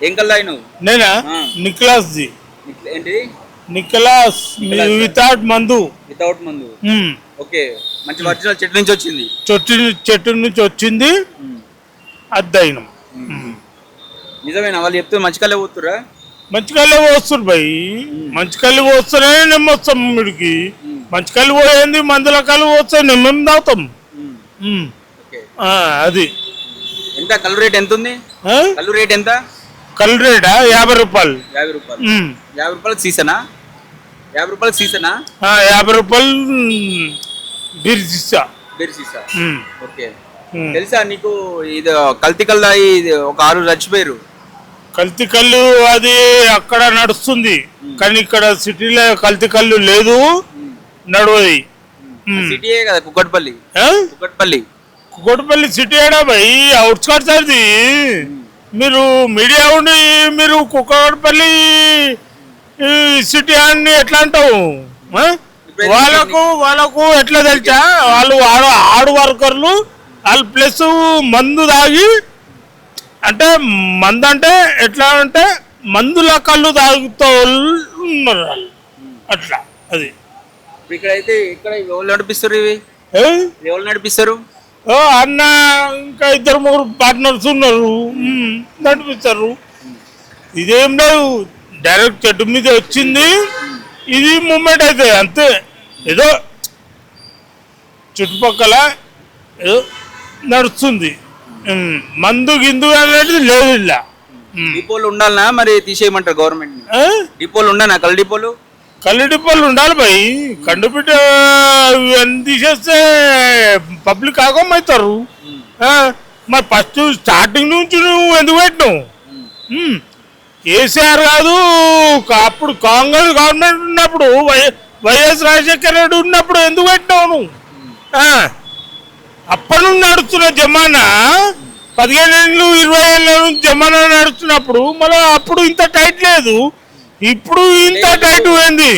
ఏం కళ్ళు తాగినావు? నేనా? నిక్లాస్ జీ. ఏంటి? నిక్లాస్ వితౌట్ మందు. వితౌట్ మందు. ఓకే, మంచి ఒరిజినల్ చెట్టు నుంచి వచ్చింది. చెట్టు నుంచి వచ్చింది, అది తాగినాం. నిజమేనా వాళ్ళు చెప్తే మంచి కళ్ళే పోతురా? మంచి కళ్ళు పోస్తారు భయ్, మంచి కళ్ళు పోస్తేనే నెమ్మొస్తాం. మీడికి మంచి కళ్ళు పోయింది, మందుల కళ్ళు పోస్తే మేము తాగుతాం. అది ఎంత కళ్ళు రేట్ ఎంత ఉంది? కళ్ళు రేట్ ఎంత? కళ్ళు రేటా 50 రూపాయలు. 50 రూపాయలు. 50 రూపాయలు సీసనా? 50 రూపాయలు సీసనా? 50 రూపాయలు బీర్ సీసా. బీర్ సీసా. ఓకే. తెలుసా నీకు ఇది కల్తీ కళ్ళు తాగి ఒక 6 చచ్చిపోయారు? కల్తీ కళ్ళు అది అక్కడ నడుస్తుంది, కానీ ఇక్కడ సిటీలో కల్తీ కళ్ళు లేదు, నడవది. సిటీయే కదా కుక్కట్పల్లి. కుక్కట్పల్లి సిటీ ఏడా భయ్, అవుట్స్కట్స్ అది. మీరు మీడియా ఉండి మీరు కుక్కట్పల్లి సిటీ అని ఎట్లా అంటావు? వాళ్ళకు ఎట్లా తెలుసా, వాళ్ళు ఆడు వర్కర్లు వాళ్ళు ప్లస్ మందు తాగి, అంటే మందు అంటే ఎట్లా అంటే మందుల కళ్ళు తాగుతూ ఉన్నారు వాళ్ళు, అట్లా. అది ఇక్కడ అయితే ఇక్కడ ఎవరు నడిపిస్తారు? ఇవి ఎవరు నడిపిస్తారు? అన్న ఇంకా 2-3 పార్ట్నర్స్ ఉన్నారు, నడిపిస్తారు. ఇదేం లేదు, డైరెక్ట్ చెట్టు మీద వచ్చింది, ఇది మూమెంట్ అయితే అంతే. ఏదో చుట్టుపక్కల ఏదో నడుస్తుంది, మందు గిందు అనేది లేదు. ఇలా డిపోలు ఉండాలనా మరి తీసేయమంటారు గవర్నమెంట్? డిపోలు ఉండాలా? కళ్ళు డిపోలు ఉండాలి భయ్. కండుపిట తీసేస్తే పబ్లిక్ ఆగమవుతారు. మరి ఫస్ట్ స్టార్టింగ్ నుంచి నువ్వు ఎందుకు పెట్టినావు? కేసీఆర్ కాదు, అప్పుడు కాంగ్రెస్ గవర్నమెంట్ ఉన్నప్పుడు, వైఎస్ రాజశేఖర రెడ్డి ఉన్నప్పుడు ఎందుకు పెట్టినావు నువ్వు? అప్పటి నుండి నడుస్తున్న జమానా 15 ఏళ్ళు 20 ఏళ్ళ నుంచి జమానా నడుస్తున్నప్పుడు మళ్ళీ అప్పుడు ఇంత టైట్ లేదు, ఇప్పుడు ఇంత టైట్ పోయింది.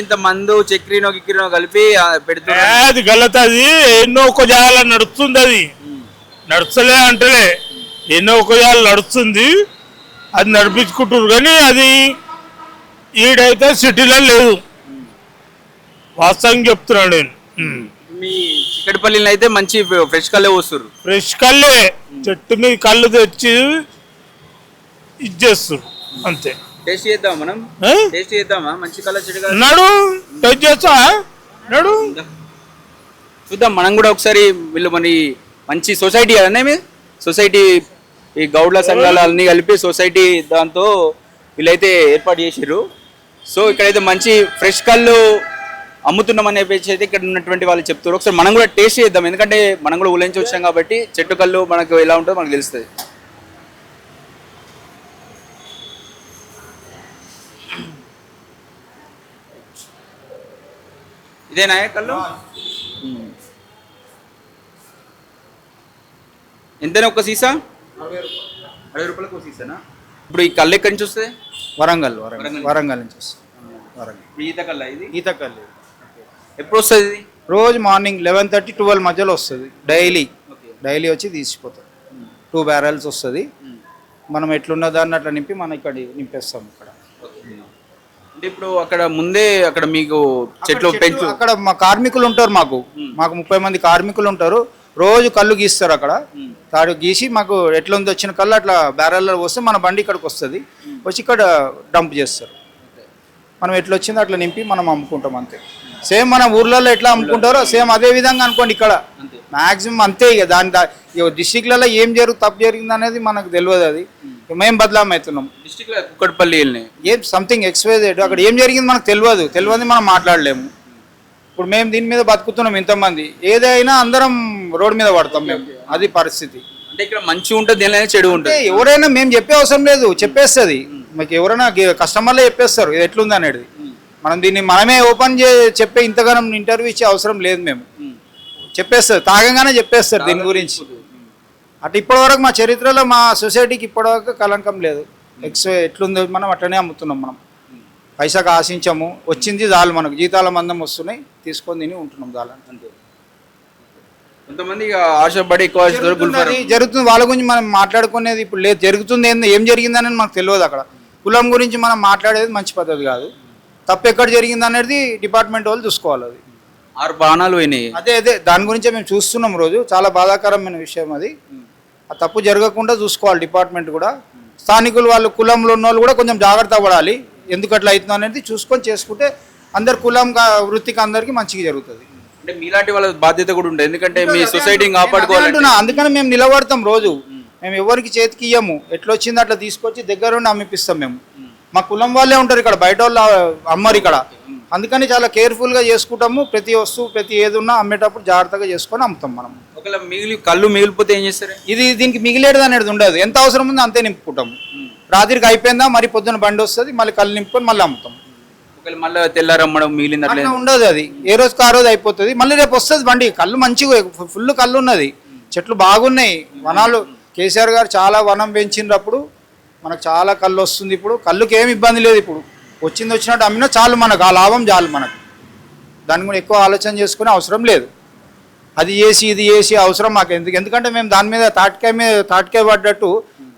ఇంత మందు చక్రీనో గిక్రీనో కలిపి పెడుతున్నారు. అది గలత, అది ఎన్నో ఒక జాగాలో నడుస్తుంది. అది నడుస్తలే అంటలే, ఎన్నో ఒక జాగాలో నడుస్తుంది, అది నడిపించుకుంటారు. కానీ అది ఈడైతే సిటీలో లేదు, వాస్తవంగా చెప్తున్నాను నేను. మీ చిక్కటిపల్లిలో అయితే మంచి ఫ్రెష్ కళ్ళే వస్తారు. ఫ్రెష్ కళ్ళే, చెట్టు మీద కళ్ళు తెచ్చి ఇచ్చేస్తారు అంతే. టేస్ట్ చేద్దాం మనం, టేస్ట్ చేద్దామా? మంచి కళ్ళ చెట్టు నడు టేస్ట్ చేస్తా, నడు చూద్దాం మనం కూడా ఒకసారి. వీళ్ళు మన మంచి సొసైటీ కదన్నా, మీ సొసైటీ ఈ గౌడ్ల సంఘాలు అన్ని కలిపి సొసైటీ, దాంతో వీళ్ళైతే ఏర్పాటు చేసారు. సో ఇక్కడైతే మంచి ఫ్రెష్ కళ్ళు అమ్ముతున్నామని చెప్పేసి అయితే ఇక్కడ ఉన్నటువంటి వాళ్ళు చెప్తారు. ఒకసారి మనం కూడా టేస్ట్ చేద్దాం, ఎందుకంటే మనం కూడా ఊళ్ళ నుంచి వచ్చాం కాబట్టి చెట్టు కళ్ళు మనకు ఎలా ఉంటుందో మనకు తెలుస్తుంది. ఇదేనా కళ్ళు? ఎంతైనా ఒక సీసా 60 రూపాయలకు ఒక సీసానా? ఇప్పుడు ఈ కళ్ళు ఎక్కడి నుంచి వస్తుంది? వరంగల్ నుంచి వస్తుంది. ఈత కళ్ళ ఇది? ఈత కళ్ళు ఎప్పుడు వస్తుంది ఇది? రోజు మార్నింగ్ 11:30-12 మధ్యలో వస్తుంది. డైలీ వచ్చి తీసిపోతుంది. 2 బ్యారల్స్ వస్తుంది. మనం ఎట్లున్న దాన్ని అట్లా నింపి మనం ఇక్కడ నింపేస్తాం. ఇక్కడ అంటే ఇప్పుడు అక్కడ ముందే అక్కడ మీకు చెట్లు పెంచు, అక్కడ మా కార్మికులు ఉంటారు, మాకు 30 మంది కార్మికులు ఉంటారు. రోజు కళ్ళు గీస్తారు, అక్కడ తాడు గీసి మాకు ఎట్లుంది వచ్చిన కళ్ళు అట్లా బ్యారల్లో వస్తే మన బండి ఇక్కడికి వస్తుంది, వచ్చి ఇక్కడ డంప్ చేస్తారు. మనం ఎట్లా వచ్చిందో అట్లా నింపి మనం అమ్ముకుంటాం అంతే. సేమ్ మన ఊర్లలో ఎట్లా అమ్ముకుంటారో సేమ్ అదే విధంగా అనుకోండి ఇక్కడ మ్యాక్సిమం అంతే. ఇక డిస్టిక్లలో ఏం తప్పు జరిగింది అనేది మనకు తెలియదు, అది మేము బదలాం అవుతున్నాం. కుక్కట్పల్లి ఏం సంథింగ్ ఎక్స్వైజెడ్ అక్కడ ఏం జరిగింది మనకు తెలియదు మనం మాట్లాడలేము. ఇప్పుడు మేము దీని మీద బతుకుతున్నాం ఇంతమంది, ఏదైనా అందరం రోడ్డు మీద పడతాం మేము, అది పరిస్థితి. అంటే ఇక్కడ మంచి ఉంటుంది, దేనిలో చెడు ఉంటుంది. ఎవరైనా మేము చెప్పే అవసరం లేదు, చెప్పేస్తుంది మీకు. ఎవరైనా కస్టమర్లే చెప్పేస్తారు ఇది ఎట్లుంది అనేది. మనం దీన్ని మనమే ఓపెన్ చెప్పే ఇంతగానం ఇంటర్వ్యూ ఇచ్చే అవసరం లేదు, మేము చెప్పేస్తారు, తాగంగానే చెప్పేస్తారు దీని గురించి. అటు ఇప్పటివరకు మా చరిత్రలో మా సొసైటీకి ఇప్పటివరకు కలంకం లేదు. ఎట్లుందో మనం అట్లనే అమ్ముతున్నాం. మనం పైసాకు ఆశించము, వచ్చింది చాలు, మనకు జీతాల మందం వస్తున్నాయి, తీసుకొని తిని ఉంటున్నాం చాలు అంతే. కొంతమంది ఇక ఆశపడి ఎక్కువ గుల్ఫారం జరుగుతుంది వాళ్ళ గురించి మనం మాట్లాడుకునేది ఇప్పుడు లేదు. జరుగుతుంది ఏం జరిగిందనేది మనకు తెలియదు. అక్కడ కులం గురించి మనం మాట్లాడేది మంచి పద్ధతి కాదు. తప్పు ఎక్కడ జరిగింది అనేది డిపార్ట్మెంట్ వాళ్ళు చూసుకోవాలి. అది 6 బాణాలు పోయినాయి. అదే దాని గురించే మేము చూస్తున్నాం రోజు. చాలా బాధాకరమైన విషయం అది. ఆ తప్పు జరగకుండా చూసుకోవాలి డిపార్ట్మెంట్ కూడా. స్థానికులు వాళ్ళు కులంలో ఉన్న వాళ్ళు కూడా కొంచెం జాగ్రత్త పడాలి. ఎందుకు అట్లా అవుతుంది అనేది చూసుకొని చేసుకుంటే అందరు కులం వృత్తికి అందరికీ మంచిగా జరుగుతుంది. అంటే మీలాంటి వాళ్ళ బాధ్యత కూడా ఉంటుంది, ఎందుకంటే మీ సొసైటీని కాపాడుకోవాలంటే. అందుకని మేము నిలబడతాం రోజు. మేము ఎవరికి చేతికి ఇయ్యము. ఎట్లా వచ్చిందో అట్లా తీసుకొచ్చి దగ్గరుండి అమ్మిపిస్తాం మేము. మా కులం వాళ్ళే ఉంటారు ఇక్కడ, బయట వాళ్ళు అమ్మరు ఇక్కడ. అందుకని చాలా కేర్ఫుల్గా చేసుకుంటాము. ప్రతి వస్తువు ప్రతి ఏది ఉన్నా అమ్మేటప్పుడు జాగ్రత్తగా చేసుకొని అమ్ముతాం మనం. ఒకవేళ కళ్ళు మిగిలిపోతే ఏం చేస్తారు? దీనికి మిగిలేడు అనేది ఉండదు. ఎంత అవసరం ఉందో అంతే నింపుకుంటాము. రాత్రికి అయిపోయిందా మరి పొద్దున బండి వస్తుంది, మళ్ళీ కళ్ళు నింపుకొని మళ్ళీ అమ్ముతాం. ఒకవేళ మళ్ళీ తెల్లారమ్మడం మిగిలింది అట్లా ఉండదు. అది ఏ రోజుకి ఆ రోజు అయిపోతుంది. మళ్ళీ రేపు వస్తుంది బండి. కళ్ళు మంచిగా ఫుల్ కళ్ళు ఉన్నది. చెట్లు బాగున్నాయి. వనాలు కేసీఆర్ గారు చాలా వనం పెంచినప్పుడు మనకు చాలా కళ్ళు వస్తుంది. ఇప్పుడు కళ్ళుకి ఏమి ఇబ్బంది లేదు. ఇప్పుడు వచ్చినట్టు అమ్మినా చాలు, మనకు ఆ లాభం చాలు మనకు. దాని కూడా ఎక్కువ ఆలోచన చేసుకునే అవసరం లేదు. అది చేసి ఇది చేసి అవసరం మాకు ఎందుకంటే మేము దాని మీద తాటికాయ పడ్డట్టు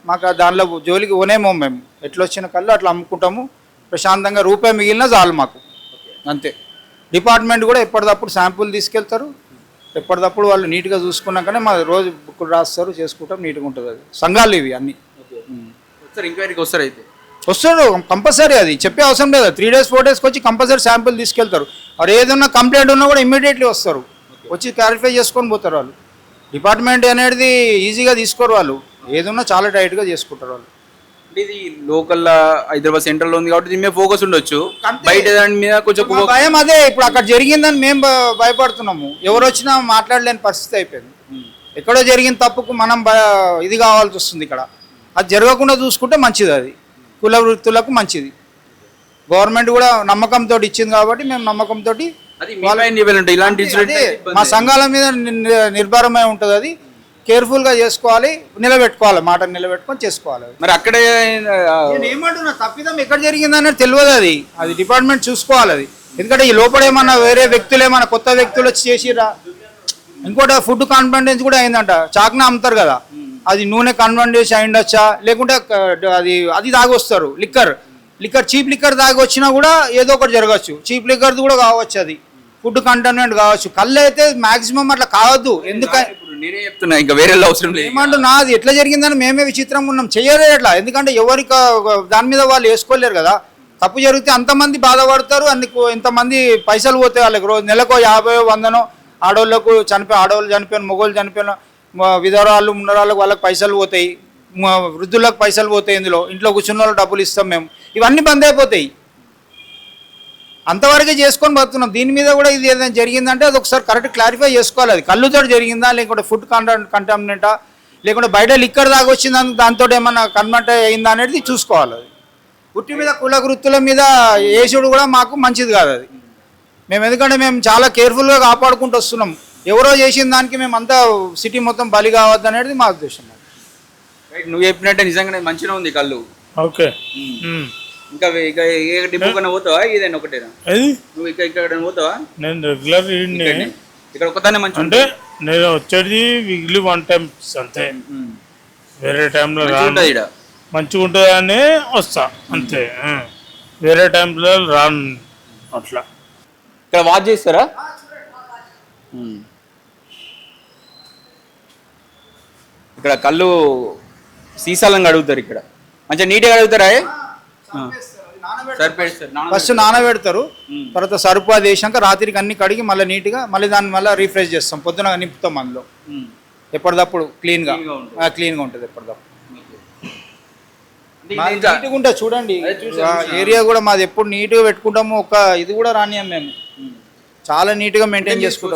మాకు దానిలో జోలికి కొనేమో. మేము ఎట్లా వచ్చిన కళ్ళు అట్లా అమ్ముకుంటాము. ప్రశాంతంగా రూపాయి మిగిలినా చాలు మాకు, అంతే. డిపార్ట్మెంట్ కూడా ఎప్పటికప్పుడు శాంపుల్ తీసుకెళ్తారు. ఎప్పటికప్పుడు వాళ్ళు నీట్గా చూసుకున్నాకనే మా రోజు బుక్కులు రాస్తారు, చేసుకుంటాం. నీట్గా ఉంటుంది. అది సంఘాలు ఇవి అన్నీ. ఎంక్వైరీకి వస్తారు అయితే వస్తారు కంపల్సరీ. అది చెప్పే అవసరం లేదు. 3 days 4 days వచ్చి కంపల్సరీ శాంపుల్ తీసుకెళ్తారు. వారు ఏదన్నా కంప్లైంట్ ఉన్నా కూడా ఇమ్మీడియట్లీ వస్తారు, వచ్చి క్లారిఫై చేసుకొని పోతారు వాళ్ళు. డిపార్ట్మెంట్ అనేది ఈజీగా తీసుకోరు వాళ్ళు. ఏదన్నా చాలా టైట్గా చేసుకుంటారు వాళ్ళు. అంటే ఇది లోకల్ హైదరాబాద్ సెంట్రల్ ఉంది కాబట్టి దీని మీద ఫోకస్ ఉండొచ్చు, బయట దాని మీద కొంచెం భయం. అదే ఇప్పుడు అక్కడ జరిగిందని మేము భయపడుతున్నాము. ఎవరు వచ్చినా మాట్లాడలేని పరిస్థితి అయిపోయింది. ఎక్కడో జరిగిన తప్పుకు మనం ఇది కావాల్సి వస్తుంది. ఇక్కడ అది జరగకుండా చూసుకుంటే మంచిది. అది కుల వృత్తులకు మంచిది. గవర్నమెంట్ కూడా నమ్మకంతో ఇచ్చింది కాబట్టి మేము నమ్మకంతో ఇలాంటి మా సంఘాల మీద నిర్భరమై ఉంటుంది. అది కేర్ఫుల్గా చేసుకోవాలి, నిలబెట్టుకోవాలి, మాట నిలబెట్టుకొని చేసుకోవాలి. మరి అక్కడే ఏమంటున్నా తప్పిదం ఎక్కడ జరిగిందనేది తెలియదు. అది డిపార్ట్మెంట్ చూసుకోవాలి. అది ఎందుకంటే ఈ లోపల ఏమన్నా వేరే వ్యక్తులు ఏమన్నా కొత్త వ్యక్తులు వచ్చి చేసిరా. ఇంకోటి ఫుడ్ కాన్ఫిడెన్స్ కూడా అయిందంట. చాక్నా అమ్ముతారు కదా, అది నూనె కన్వర్ట్ అయిండొచ్చా, లేకుంటే అది తాగొస్తారు. లిక్కర్ చీప్ లిక్కర్ తాగి వచ్చినా కూడా ఏదో ఒకటి జరగచ్చు. చీప్ లిక్కర్ కూడా కావచ్చు, అది ఫుడ్ కంటైన్మెంట్ కావచ్చు. కళ్ళు అయితే మాక్సిమం అట్లా కావద్దు. ఎందుకంటే నేనే చెప్తున్నా, ఇంకా వేరే అవసరం లేదు. ఏమంటున్నా అది ఎట్లా జరిగిందని మేమే విచిత్రంగా ఉన్నాం. చేయలేదు అట్లా. ఎందుకంటే ఎవరికి దాని మీద వాళ్ళు వేసుకోలేరు కదా. తప్పు జరిగితే అంతమంది బాధపడతారు. అందుకు ఇంతమంది పైసలు పోతాయి వాళ్ళకి. రోజు నెలకు 50 100 ఆడవాళ్ళు చనిపోయిన మొగోళ్ళు చనిపోయిన విధవరాళ్ళు ఉన్నరాళ్ళకి వాళ్ళకి పైసలు పోతాయి. వృద్ధులకు పైసలు పోతాయి. ఇంట్లో కూర్చున్న వాళ్ళు డబ్బులు ఇస్తాం మేము. ఇవన్నీ బంద్ అయిపోతాయి. అంతవరకే చేసుకొని బతున్నాం. దీని మీద కూడా ఇది ఏదైనా జరిగిందంటే అది ఒకసారి కరెక్ట్ క్లారిఫై చేసుకోవాలి. అది కళ్ళుతో జరిగిందా, లేకుంటే ఫుడ్ కంటామినేటా, లేకుంటే బయట లిక్కర్ దాకా వచ్చిందా, దాంతో ఏమన్నా కన్వర్ట్ అయిందా అనేది చూసుకోవాలి. అది పుట్టి మీద కుల వృత్తుల మీద వేసుడు కూడా మాకు మంచిది కాదు. అది ఎందుకంటే మేము చాలా కేర్ఫుల్గా కాపాడుకుంటూ వస్తున్నాం. ఎవరో చేసిన దానికి మేము అంతా సిటీ మొత్తం బలి కావద్దు అనేది మా ఉద్దేశం. నువ్వు చెప్పినట్టే నిజంగానే మంచిగా ఉంది కళ్ళు. ఓకే. ఇంకా ఏ డిపో కన్నా పోతావా? ఇదేనా ఒకటేనా? నువ్వు ఇక్కడ పోతావా? నేను రెగ్యులర్ ఇక్కడ ఒకదాన్ని మంచి అంటే నేను వచ్చేది వీక్లీ 1 time అంతే. వేరే టైంలో మంచిగా ఉంటుందని వస్తా అంతే. వేరే టైంలో రాను అట్లా. ఇక్కడ వాచ్ చేస్తారా? ఇక్కడ కళ్ళు సీసాలను అడుగుతారు. ఇక్కడ మంచిగా నీట్గా అడుగుతారా? ఫస్ట్ నానబెడతారు, తర్వాత సరుపు అది వేసాక రాత్రికి అన్ని కడిగి మళ్ళీ నీట్గా మళ్ళీ దాన్ని మళ్ళీ రీఫ్రెష్ చేస్తాం. పొద్దున నింపుతాం అందులో. ఎప్పటిదప్పుడు క్లీన్గా ఉంటుంది. ఎప్పటిదప్పుడు నీట్గా ఉంటుంది. చూడండి ఏరియా కూడా మాది ఎప్పుడు నీట్గా పెట్టుకుంటాము. ఒక ఇది కూడా రానియం మేము. చాలా నీట్గా మెయింటైన్ చేసుకుంటాం.